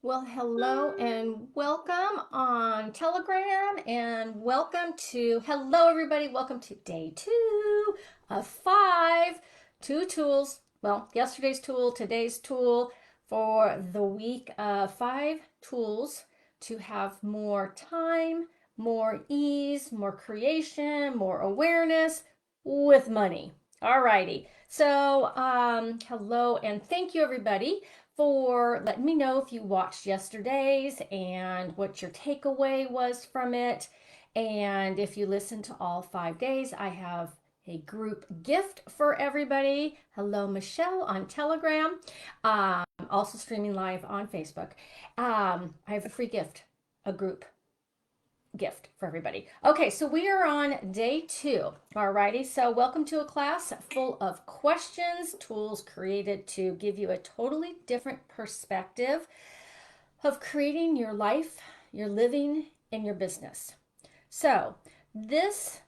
Well, hello and welcome on Telegram, and hello everybody, welcome to day 2 of 5. 2 tools, well, yesterday's tool, today's tool for the week of 5 tools to have more time, more ease, more creation, more awareness with money. Alrighty, so hello and thank you everybody for letting me know if you watched yesterday's and what your takeaway was from it. And if you listened to all 5 days, I have a group gift for everybody. Hello, Michelle on Telegram. Also streaming live on Facebook. I have a free gift, a group gift for everybody. Okay, so we are on day 2. Alrighty, so welcome to a class full of questions, tools created to give you a totally different perspective of creating your life, your living, and your business. So this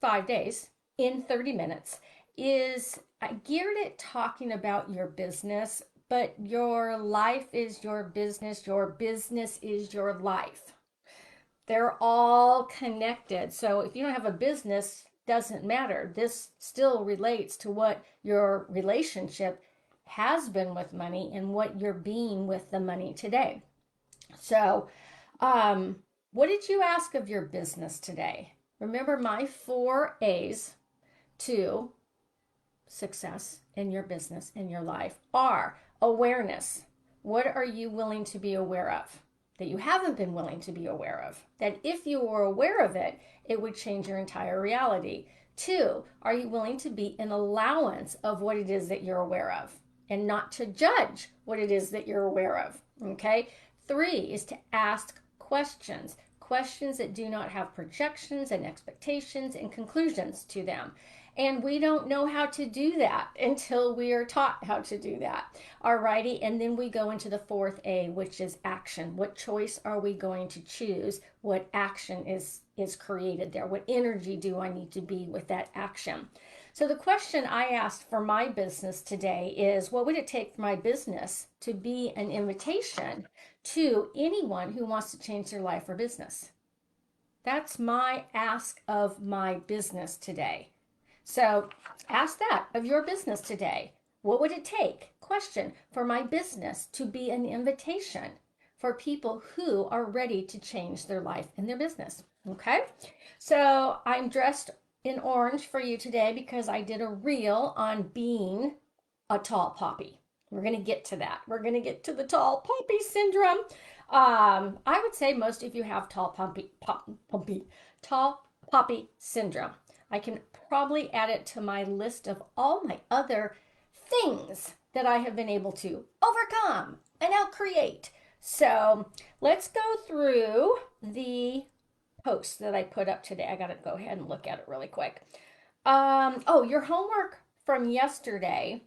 5 days in 30 minutes is geared at talking about your business, but your life is your business is your life. They're all connected. So if you don't have a business, doesn't matter. This still relates to what your relationship has been with money and what you're being with the money today. So, what did you ask of your business today? Remember my 4 A's to success in your business, in your life, are awareness. What are you willing to be aware of that you haven't been willing to be aware of? That if you were aware of it, it would change your entire reality. 2, are you willing to be an allowance of what it is that you're aware of and not to judge what it is that you're aware of? Okay. 3 is to ask questions, questions that do not have projections and expectations and conclusions to them. And we don't know how to do that until we are taught how to do that. Alrighty, and then we go into the 4th A, which is action. What choice are we going to choose? What action is created there? What energy do I need to be with that action? So the question I asked for my business today is, what would it take for my business to be an invitation to anyone who wants to change their life or business? That's my ask of my business today. So ask that of your business today. What would it take? Question, for my business to be an invitation for people who are ready to change their life and their business. Okay, so I'm dressed in orange for you today because I did a reel on being a tall poppy. We're going to get to that. We're going to get to the tall poppy syndrome. I would say most of you have tall poppy syndrome. I can probably add it to my list of all my other things that I have been able to overcome and now create. So let's go through the post that I put up today. I got to go ahead and look at it really quick. Your homework from yesterday.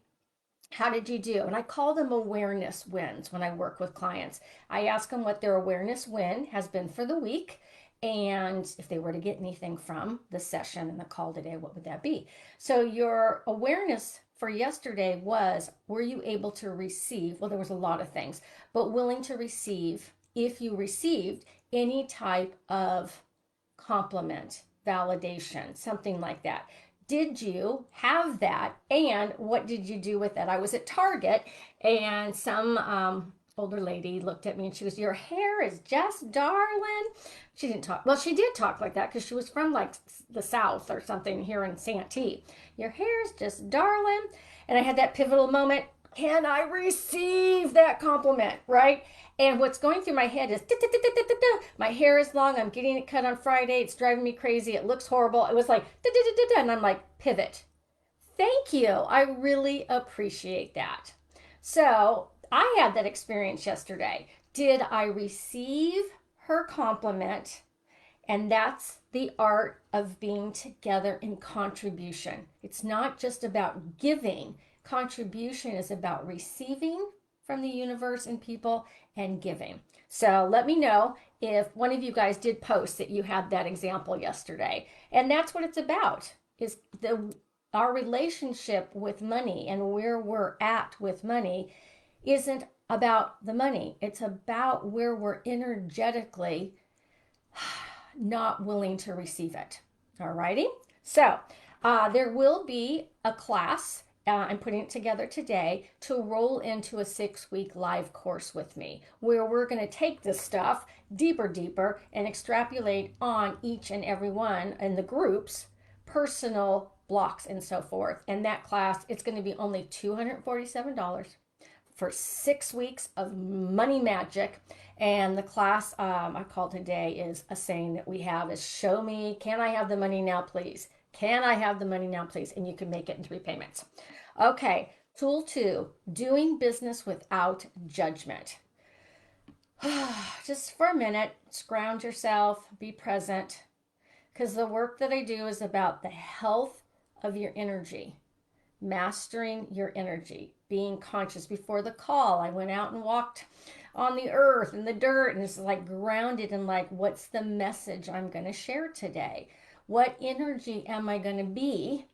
How did you do? And I call them awareness wins when I work with clients. I ask them what their awareness win has been for the week. And if they were to get anything from the session and the call today, what would that be? So your awareness for yesterday was, were you able to receive? Well, there was a lot of things, but willing to receive, if you received any type of compliment, validation, something like that. Did you have that? And what did you do with it? I was at Target and some older lady looked at me and she goes, "Your hair is just darling." She didn't talk. Well, she did talk like that because she was from like the South or something here in Santee. "Your hair is just darling." And I had that pivotal moment. Can I receive that compliment? Right? And what's going through my head is, my hair is long. I'm getting it cut on Friday. It's driving me crazy. It looks horrible. It was like, and I'm like, pivot. Thank you. I really appreciate that. So I had that experience yesterday. Did I receive her compliment? And that's the art of being together in contribution. It's not just about giving. Contribution is about receiving from the universe and people and giving. So let me know if one of you guys did post that you had that example yesterday. And that's what it's about, is our relationship with money and where we're at with money isn't about the money. It's about where we're energetically not willing to receive it. All righty. So there will be a class. I'm putting it together today to roll into a 6 week live course with me where we're going to take this stuff deeper, and extrapolate on each and every one in the groups, personal blocks, and so forth. And that class, it's going to be only $247 for 6 weeks of money magic. And the class I call today is a saying that we have is show me, can I have the money now, please? Can I have the money now, please? And you can make it in 3 payments. Okay, tool 2, doing business without judgment. Just for a minute, ground yourself, be present, because the work that I do is about the health of your energy, mastering your energy, being conscious. Before the call, I went out and walked on the earth and the dirt, and it's like grounded in like, what's the message I'm going to share today? What energy am I going to be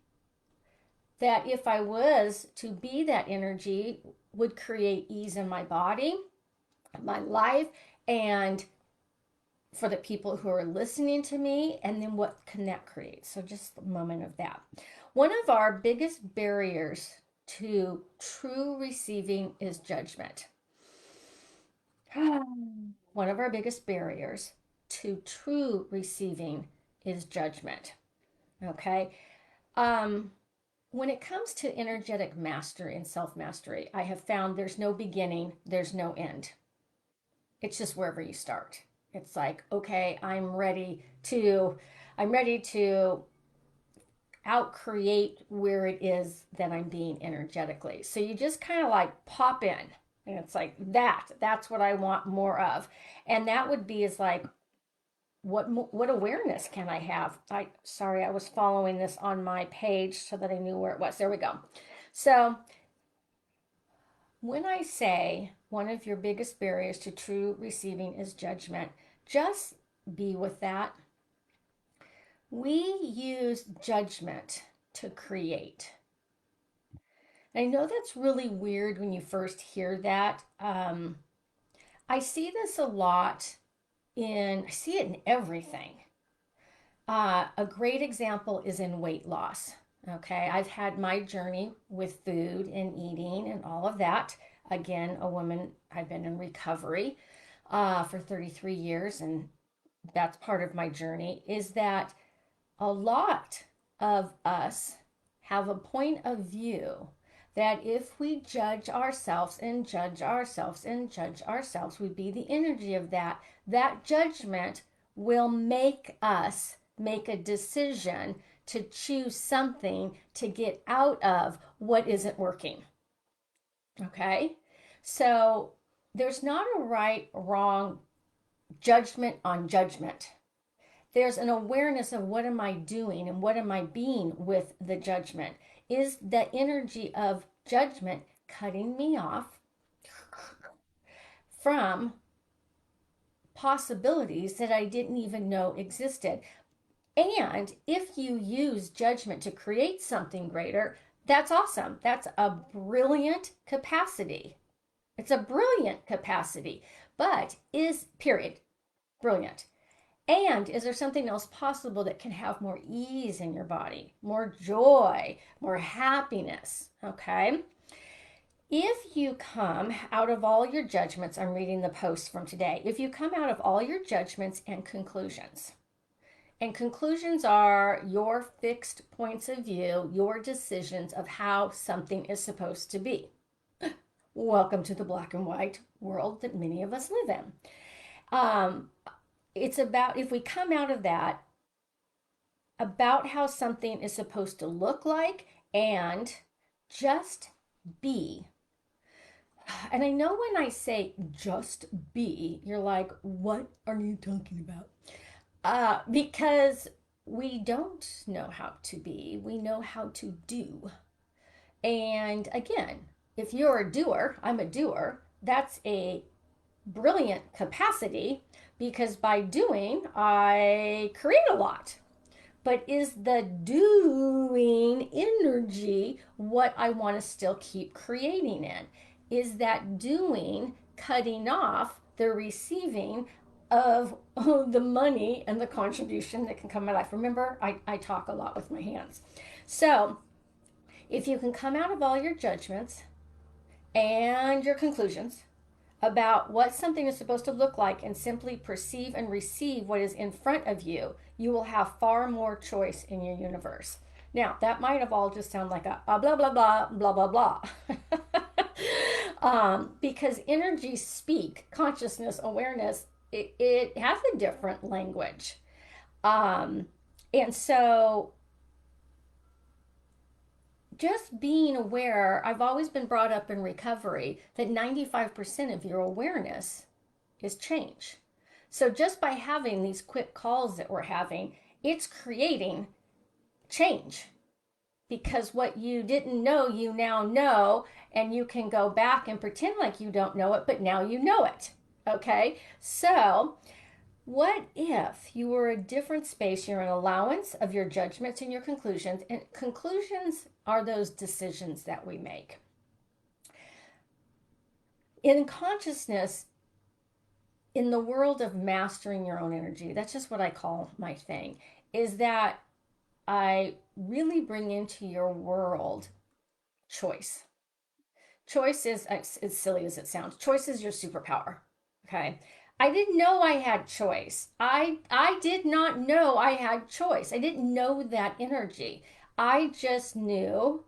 that if I was to be that energy would create ease in my body, my life, and for the people who are listening to me, and then what can that create? So just a moment of that. One of our biggest barriers to true receiving is judgment. One of our biggest barriers to true receiving is judgment. Okay. When it comes to energetic mastery and self mastery, I have found there's no beginning, there's no end. It's just wherever you start. It's like, okay, I'm ready to out create where it is that I'm being energetically. So you just kind of like pop in, and it's like that's what I want more of. And that would be is like, what awareness can I have? I was following this on my page so that I knew where it was. There we go. So when I say one of your biggest barriers to true receiving is judgment, just be with that. We use judgment to create. I know that's really weird when you first hear that. I see this a lot I see it in everything. A great example is in weight loss. Okay, I've had my journey with food and eating and all of that. Again, a woman, I've been in recovery for 33 years, and that's part of my journey. Is that a lot of us have a point of view that if we judge ourselves and judge ourselves and judge ourselves, we be the energy of that judgment will make us make a decision to choose something to get out of what isn't working. Okay? So there's not a right, wrong judgment on judgment. There's an awareness of what am I doing and what am I being with the judgment. Is the energy of judgment cutting me off from possibilities that I didn't even know existed? And if you use judgment to create something greater, that's awesome. That's a brilliant capacity. It's a brilliant capacity, but is, period, brilliant. And is there something else possible that can have more ease in your body, more joy, more happiness? Okay. If you come out of all your judgments, I'm reading the post from today. If you come out of all your judgments and conclusions are your fixed points of view, your decisions of how something is supposed to be. Welcome to the black and white world that many of us live in. It's about, if we come out of that, about how something is supposed to look like and just be. And I know when I say just be, you're like, what are you talking about? Because we don't know how to be, we know how to do. And again, if you're a doer, I'm a doer, that's a brilliant capacity because by doing, I create a lot. But is the doing energy what I want to still keep creating in? is that doing cutting off the receiving of the money and the contribution that can come in my life. Remember, I talk a lot with my hands. So if you can come out of all your judgments and your conclusions about what something is supposed to look like and simply perceive and receive what is in front of you, you will have far more choice in your universe. Now, that might have all just sound like a blah, blah, blah, blah, blah, blah. Because energies speak, consciousness, awareness, it has a different language. Um, and so just being aware, I've always been brought up in recovery that 95% of your awareness is change. So just by having these quick calls that we're having, it's creating change, because what you didn't know, you now know, and you can go back and pretend like you don't know it, but now you know it. Okay? So, what if you were a different space? You're an allowance of your judgments and your conclusions, and conclusions are those decisions that we make. In consciousness, in the world of mastering your own energy, that's just what I call my thing, is that I really bring into your world choice. Choice is, as silly as it sounds, choice is your superpower. Okay. I didn't know I had choice. I did not know I had choice. I didn't know that energy. I just knew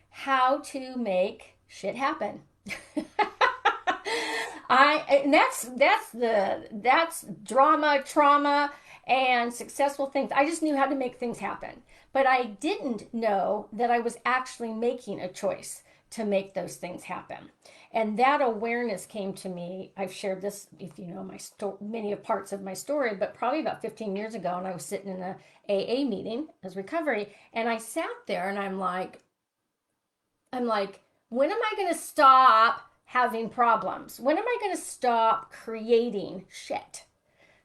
how to make shit happen. And that's drama, trauma, and successful things. I just knew how to make things happen. But I didn't know that I was actually making a choice to make those things happen. And that awareness came to me. I've shared this, if you know my many of parts of my story, but probably about 15 years ago, and I was sitting in a AA meeting as recovery, and I sat there and I'm like, when am I going to stop having problems? When am I going to stop creating shit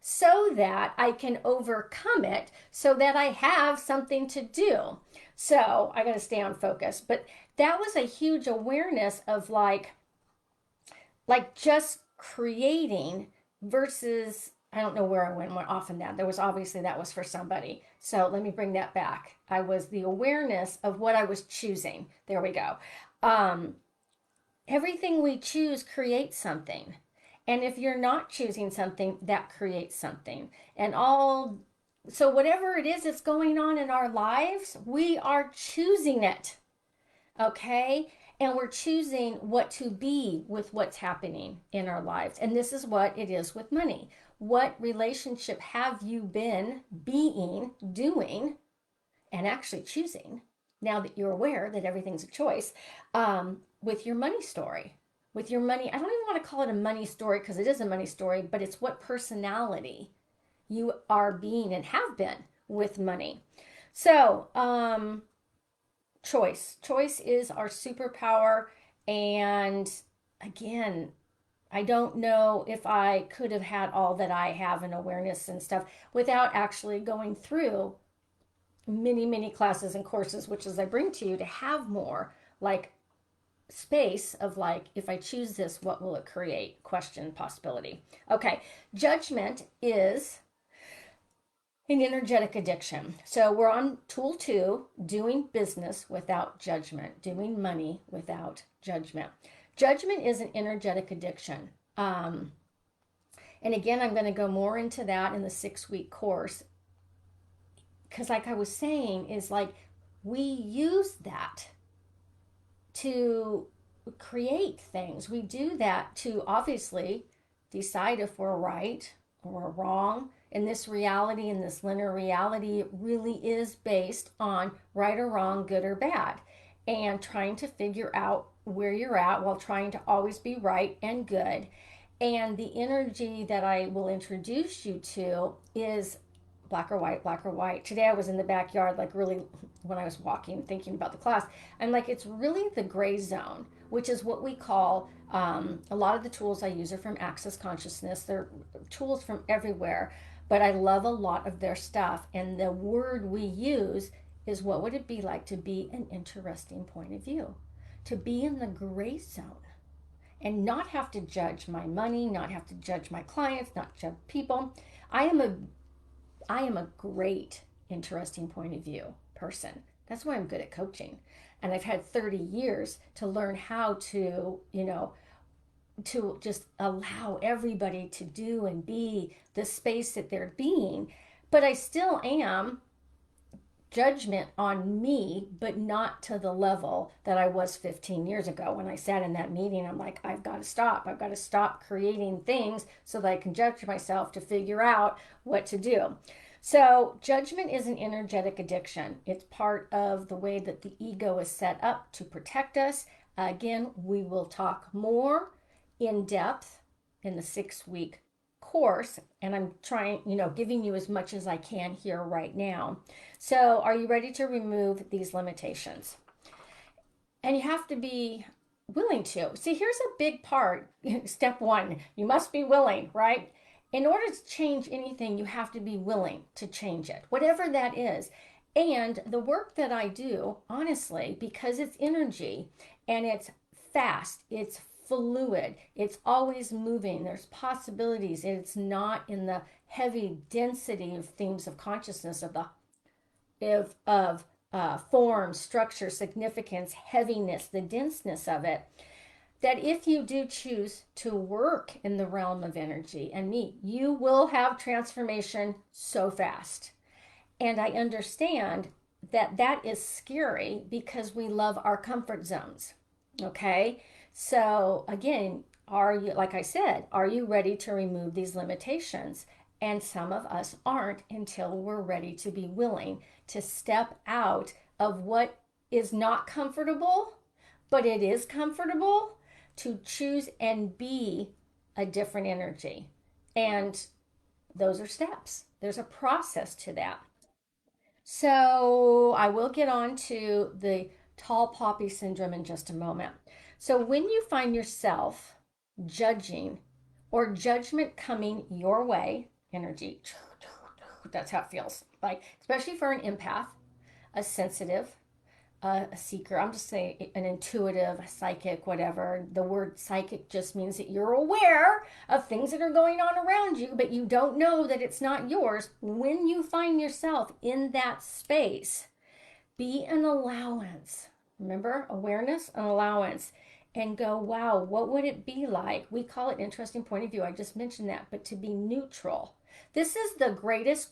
so that I can overcome it, so that I have something to do? So I got to stay on focus. But that was a huge awareness of like just creating versus, I don't know where I went off in that. There was obviously, that was for somebody. So let me bring that back. I was the awareness of what I was choosing. There we go. Um, Everything we choose creates something. And if you're not choosing something, that creates something. So whatever it is that's going on in our lives, we are choosing it. Okay? And we're choosing what to be with what's happening in our lives. And this is what it is with money. What relationship have you been being, doing, and actually choosing, now that you're aware that everything's a choice, with your money story? With your money, I don't even want to call it a money story because it is a money story, but it's what personality you are being and have been with money. So, choice is our superpower. And again, I don't know if I could have had all that I have in awareness and stuff without actually going through many classes and courses, which as I bring to you, to have more like space of like, if I choose this, what will it create? Question, possibility. Okay, judgment is an energetic addiction. So we're on tool 2, doing business without judgment, doing money without judgment. Judgment is an energetic addiction. And again, I'm going to go more into that in the 6-week course, because like I was saying, is like we use that to create things. We do that to obviously decide if we're right or we're wrong. In this reality, in this linear reality, it really is based on right or wrong, good or bad, and trying to figure out where you're at while trying to always be right and good. And the energy that I will introduce you to is black or white, black or white. Today I was in the backyard, like really, when I was walking, thinking about the class, I'm like, it's really the gray zone, which is what we call, a lot of the tools I use are from Access Consciousness. They're tools from everywhere, but I love a lot of their stuff. And the word we use is, what would it be like to be an interesting point of view? To be in the gray zone. and not have to judge my money, not have to judge my clients, not judge people. I am a I am a great interesting point of view person. That's why I'm good at coaching. And I've had 30 years to learn how to, to just allow everybody to do and be the space that they're being. But I still am judgment on me, but not to the level that I was 15 years ago when I sat in that meeting. I'm like, I've got to stop. I've got to stop creating things so that I can judge myself to figure out what to do. So, judgment is an energetic addiction. It's part of the way that the ego is set up to protect us. Again, we will talk more in depth in the 6 week course, and I'm trying, giving you as much as I can here right now. So, are you ready to remove these limitations? And you have to be willing to. See, here's a big part. Step one, you must be willing, right? In order to change anything, you have to be willing to change it, whatever that is. And the work that I do, honestly, because it's energy and it's fast, it's fluid, it's always moving, there's possibilities, and it's not in the heavy density of themes of consciousness of form, structure, significance, heaviness, the denseness of it, that if you do choose to work in the realm of energy and me, you will have transformation so fast. And I understand that that is scary because we love our comfort zones. Okay. So, again, are you, like I said, are you ready to remove these limitations? And some of us aren't until we're ready to be willing to step out of what is not comfortable, but it is comfortable to choose and be a different energy. And those are steps. There's a process to that. So I will get on to the tall poppy syndrome in just a moment. So when you find yourself judging or judgment coming your way, energy, that's how it feels like, especially for an empath, a sensitive, a seeker. I'm just saying an intuitive, a psychic, whatever. The word psychic just means that you're aware of things that are going on around you, but you don't know that it's not yours. When you find yourself in that space, be an allowance. Remember, awareness and allowance. And go, wow, what would it be like? We call it interesting point of view. I just mentioned that, but to be neutral. This is the greatest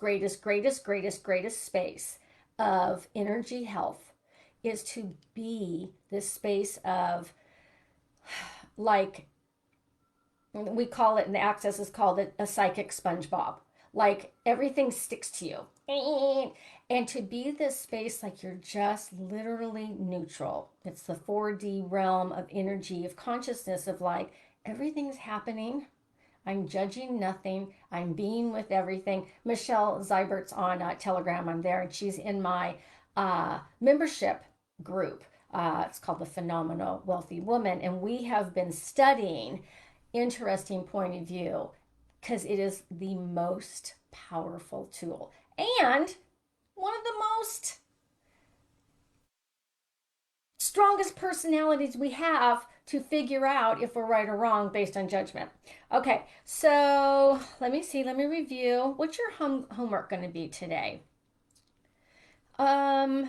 space of energy health, is to be this space of, like, we call it, and the access is called it, a psychic SpongeBob. Like everything sticks to you. And to be this space like you're just literally neutral. It's the 4D realm of energy, of consciousness, of like everything's happening. I'm judging nothing. I'm being with everything. Michelle Zeibert's on Telegram. I'm there, and she's in my membership group. It's called the Phenomenal Wealthy Woman. And we have been studying interesting point of view because it is the most powerful tool and one of the most strongest personalities we have to figure out if we're right or wrong based on judgment. Okay, so let me see, let me review. What's your homework going to be today? Um,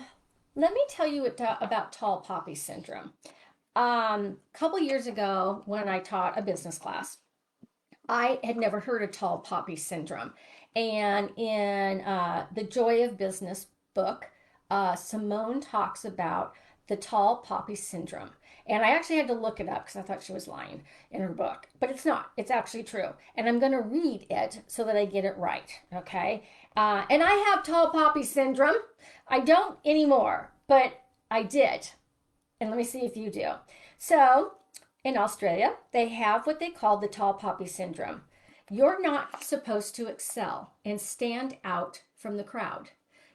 Let me tell you about tall poppy syndrome. A couple years ago, when I taught a business class, I had never heard of tall poppy syndrome. And in the Joy of Business book, Simone talks about the tall poppy syndrome. And I actually had to look it up because I thought she was lying in her book, but it's not. It's actually true. And I'm going to read it so that I get it right. Okay. And I have tall poppy syndrome. I don't anymore, but I did. And let me see if you do. So, in Australia, they have what they call the tall poppy syndrome. You're not supposed to excel and stand out from the crowd.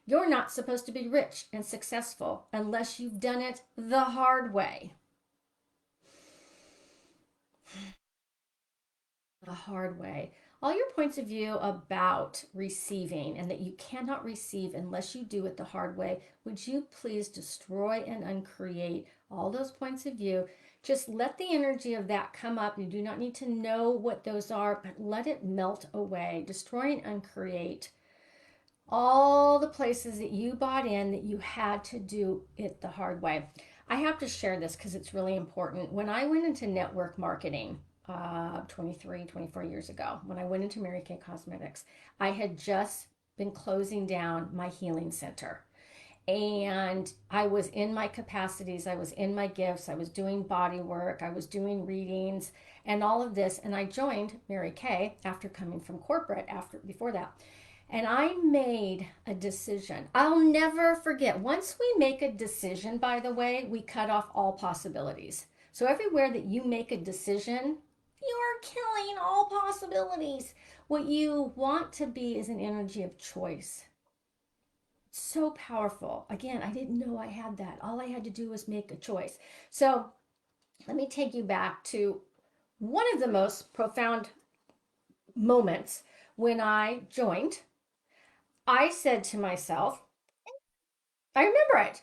You're not supposed to be rich and successful unless you've done it the hard way. The hard way. All your points of view about receiving and that you cannot receive unless you do it the hard way, would you please destroy and uncreate all those points of view? Just let the energy of that come up. You do not need to know what those are, but let it melt away. Destroy and uncreate all the places that you bought in that you had to do it the hard way. I have to share this because it's really important. When I went into network marketing 23, 24 years ago, when I went into Mary Kay Cosmetics, I had just been closing down my healing center. And I was in my capacities, I was in my gifts, I was doing body work, I was doing readings and all of this. And I joined Mary Kay after coming from corporate after before that. And I made a decision. I'll never forget. Once we make a decision, by the way, we cut off all possibilities. So everywhere that you make a decision, you're killing all possibilities. What you want to be is an energy of choice. So powerful. Again, I didn't know I had that. All I had to do was make a choice. So let me take you back to one of the most profound moments when I joined. I said to myself, I remember it.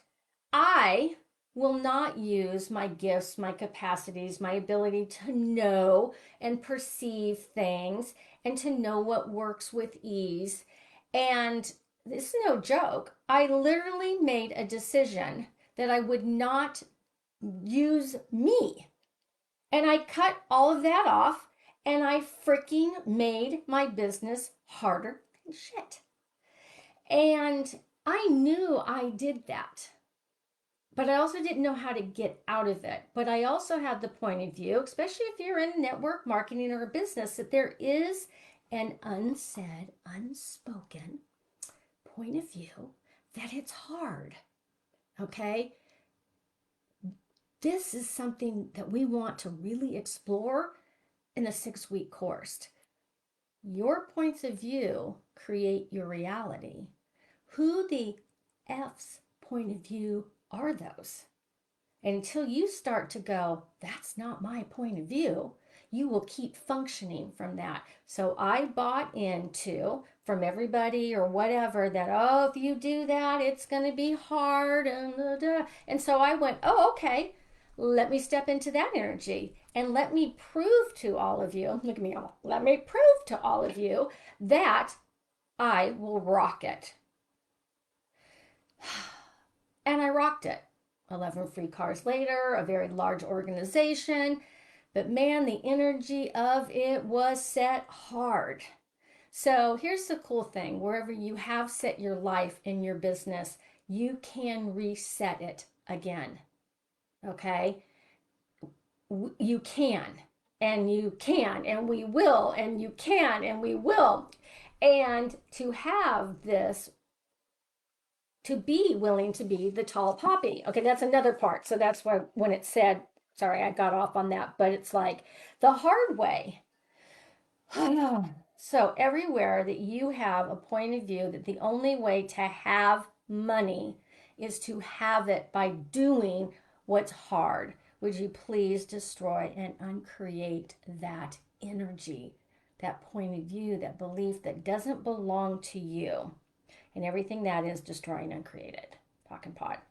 I will not use my gifts, my capacities, my ability to know and perceive things and to know what works with ease. And this is no joke. I literally made a decision that I would not use me. And I cut all of that off and I freaking made my business harder than shit. And I knew I did that, but I also didn't know how to get out of it. But I also had the point of view, especially if you're in network marketing or a business, that there is an unsaid, unspoken point of view that it's hard. Okay? This is something that we want to really explore in the 6-week course. Your points of view create your reality. Who the F's point of view are those? And until you start to go, that's not my point of view, you will keep functioning from that. So I bought into from everybody or whatever that, oh, if you do that, it's going to be hard. And so I went, oh, okay, let me step into that energy and let me prove to all of you, look at me, let me prove to all of you that I will rock it. And I rocked it. 11 free cars later, a very large organization. But man, the energy of it was set hard. So here's the cool thing. Wherever you have set your life in your business, you can reset it again. Okay? You can, and you can, and we will, and you can, and we will. And to have this, to be willing to be the tall poppy. Okay, that's another part. So that's why when it said, sorry, I got off on that, but it's like the hard way. So everywhere that you have a point of view that the only way to have money is to have it by doing what's hard, would you please destroy and uncreate that energy, that point of view, that belief that doesn't belong to you? And everything that is destroying uncreated. Talking pot.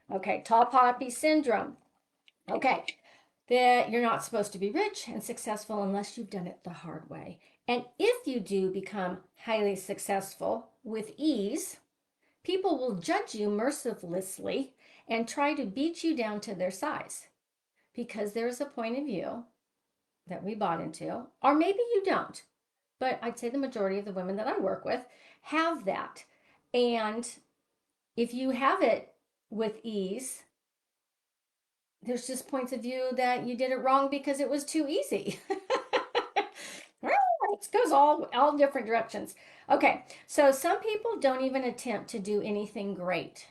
Okay, tall poppy syndrome. Okay, that you're not supposed to be rich and successful unless you've done it the hard way. And if you do become highly successful with ease, people will judge you mercilessly and try to beat you down to their size because there's a point of view that we bought into, or maybe you don't, but I'd say the majority of the women that I work with have that. And if you have it with ease, there's just points of view that you did it wrong because it was too easy. It goes all different directions. Okay, so some people don't even attempt to do anything great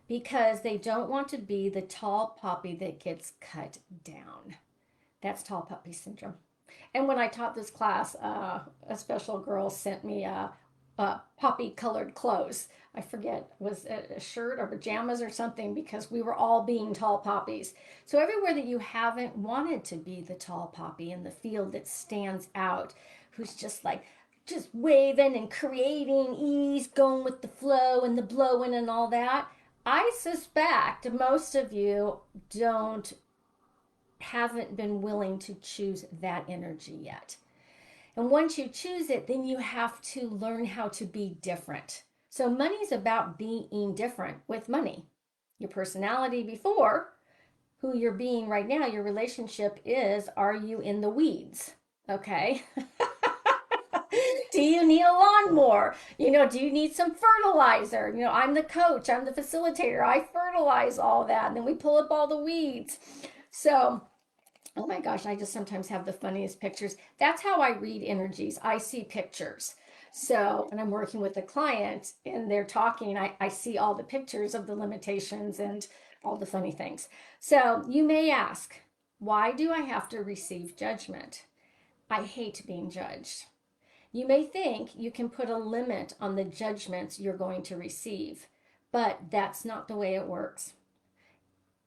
because they don't want to be the tall poppy that gets cut down. That's tall puppy syndrome. And when I taught this class, a special girl sent me poppy colored clothes. I forget, was it a shirt or pajamas or something, because we were all being tall poppies. So everywhere that you haven't wanted to be the tall poppy in the field that stands out, who's just like, just waving and creating ease, going with the flow and the blowing and all that, I suspect most of you don't haven't been willing to choose that energy yet. And once you choose it, then you have to learn how to be different. So money's about being different with money. Your personality before, who you're being right now, your relationship is, are you in the weeds? Okay. Do you need a lawnmower? Do you need some fertilizer? I'm the coach, I'm the facilitator. I fertilize all that. And then we pull up all the weeds. So, oh my gosh, I just sometimes have the funniest pictures. That's how I read energies. I see pictures. So, and I'm working with a client and they're talking, I see all the pictures of the limitations and all the funny things. So, you may ask, why do I have to receive judgment? I hate being judged. You may think you can put a limit on the judgments you're going to receive, but that's not the way it works.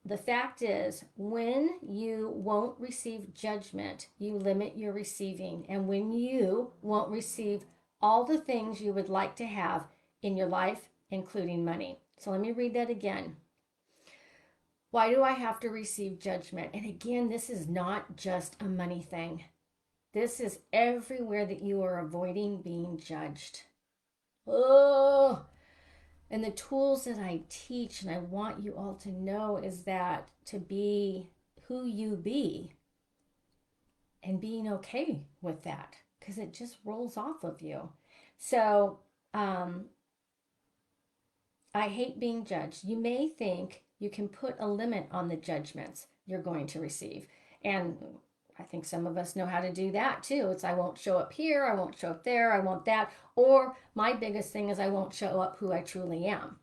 The fact is, when you won't receive judgment, you limit your receiving. And when you won't receive all the things you would like to have in your life, including money. So let me read that again. Why do I have to receive judgment? And again, this is not just a money thing. This is everywhere that you are avoiding being judged. Oh, and the tools that I teach and I want you all to know is that to be who you be and being okay with that because it just rolls off of you. So, I hate being judged. You may think you can put a limit on the judgments you're going to receive. And I think some of us know how to do that too. It's I won't show up here, I won't show up there, I won't that. Or my biggest thing is I won't show up who I truly am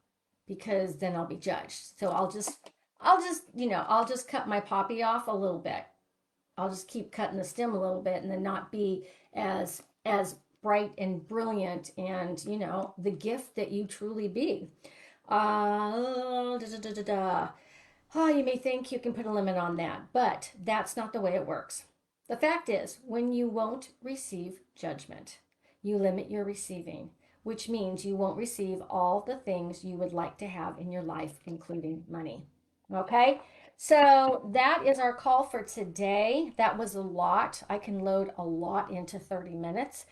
because then I'll be judged. So I'll just cut my poppy off a little bit. I'll just keep cutting the stem a little bit and then not be as bright and brilliant and the gift that you truly be. Da, da, da, da, da. Oh, you may think you can put a limit on that, but that's not the way it works. The fact is, when you won't receive judgment, you limit your receiving, which means you won't receive all the things you would like to have in your life, including money. Okay? So that is our call for today. That was a lot. I can load a lot into 30 minutes.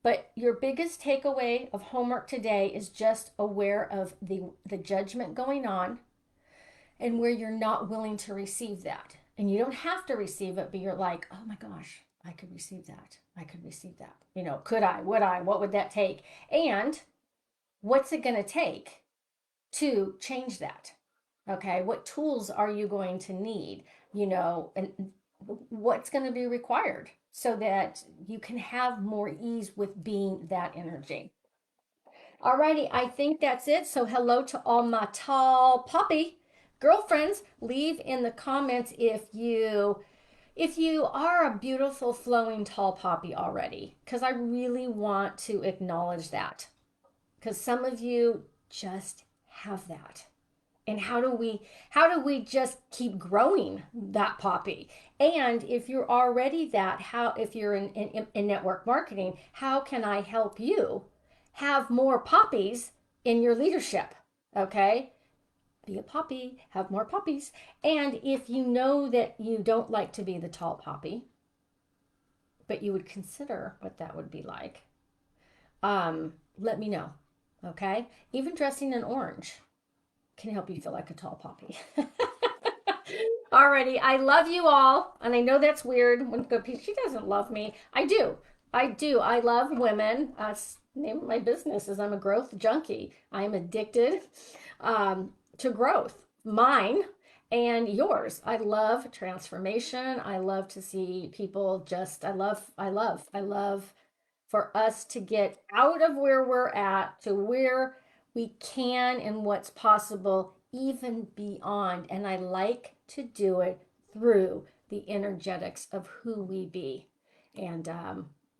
But your biggest takeaway of homework today is just aware of the judgment going on and where you're not willing to receive that. And you don't have to receive it, but you're like, oh my gosh, I could receive that. I could receive that. Could I? Would I? What would that take? And what's it going to take to change that? Okay. What tools are you going to need? And what's going to be required so that you can have more ease with being that energy. Alrighty, I think that's it. So hello to all my tall poppy girlfriends. Leave in the comments if you are a beautiful flowing tall poppy already, because I really want to acknowledge that. Because some of you just have that. And how do we just keep growing that poppy? And if you're already that, if you're in network marketing, how can I help you have more poppies in your leadership? Okay, be a poppy, have more poppies. And if you know that you don't like to be the tall poppy, but you would consider what that would be like, let me know. Okay, even dressing in orange can help you feel like a tall poppy. Alrighty, I love you all, and I know that's weird. When she doesn't love me, I do. I do. I love women. The name of my business is I'm a growth junkie. I am addicted to growth, mine and yours. I love transformation. I love to see people just. I love for us to get out of where we're at to where we can and what's possible, even beyond. And I like to do it through the energetics of who we be. And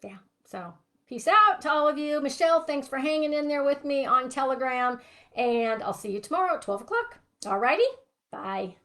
yeah, so peace out to all of you. Michelle, thanks for hanging in there with me on Telegram. And I'll see you tomorrow at 12 o'clock. Alrighty, bye.